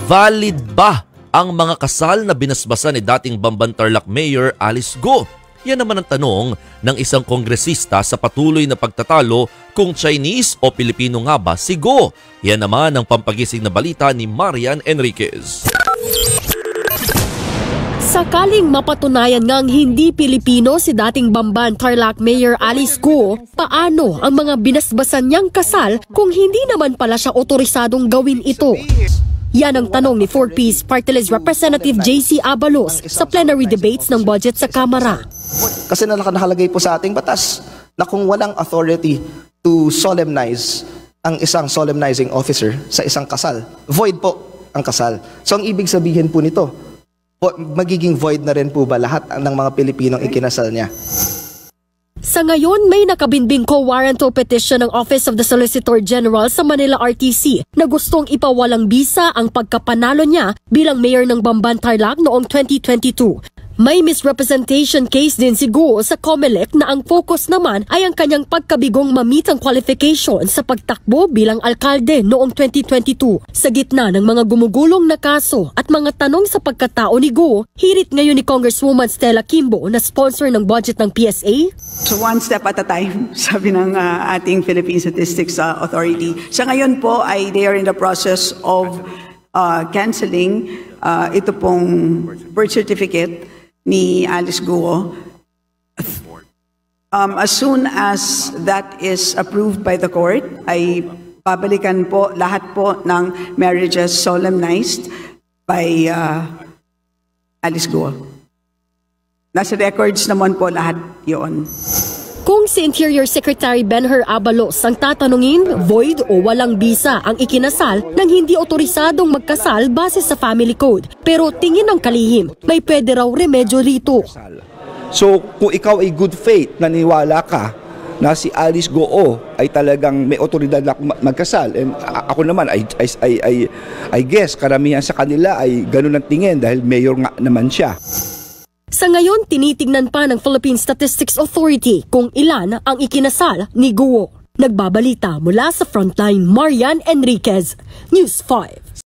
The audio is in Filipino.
Valid ba ang mga kasal na binasbasan ni dating Bamban Tarlac Mayor Alice Go? Yan naman ang tanong ng isang kongresista sa patuloy na pagtatalo kung Chinese o Pilipino nga ba si Go. Yan naman ang pampagising na balita ni Marian Enriquez. Sakaling mapatunayan ngang hindi Pilipino si dating Bamban Tarlac Mayor Alice Go, paano ang mga binasbasan niyang kasal kung hindi naman pala siya otorisadong gawin ito? Yan ang tanong ni 4Ps Party List Representative JC Abalos sa plenary debates ng budget sa Kamara. Kasi nakalagay po sa ating batas na kung walang authority to solemnize ang isang solemnizing officer sa isang kasal, void po ang kasal. So ang ibig sabihin po nito, magiging void na rin po ba lahat ng mga Pilipinong ikinasal niya? Sa ngayon, may nakabinbing co-warranto petition ng Office of the Solicitor General sa Manila RTC na gustong ipawalang bisa ang pagkapanalo niya bilang mayor ng Bamban Tarlac noong 2022. May misrepresentation case din si Go sa COMELEC na ang focus naman ay ang kanyang pagkabigong ma-meet ang qualification sa pagtakbo bilang alkalde noong 2022. Sa gitna ng mga gumugulong na kaso at mga tanong sa pagkatao ni Go, hirit ngayon ni Congresswoman Stella Kimbo na sponsor ng budget ng PSA. So one step at a time, sabi ng ating Philippine Statistics Authority. Sa ngayon po ay they are in the process of canceling ito pong birth certificate ni Alice Go. As soon as that is approved by the court, ay babalikan po lahat po ng marriages solemnized by Alice Go. Nasa records naman po lahat yun. Kung si Interior Secretary Benher Abalos ang tatanungin, void o walang bisa ang ikinasal nang hindi otorisadong magkasal base sa family code. Pero tingin ng kalihim, may pwede raw remedyo rito. So kung ikaw ay good faith, naniwala ka na si Alice Go ay talagang may otoridad na magkasal. And ako naman, I guess karamihan sa kanila ay ganun ang tingin dahil mayor nga naman siya. Sa ngayon, tinitignan pa ng Philippine Statistics Authority kung ilan ang ikinasal ni Go. Nagbabalita mula sa Frontline, Marian Enriquez, News 5.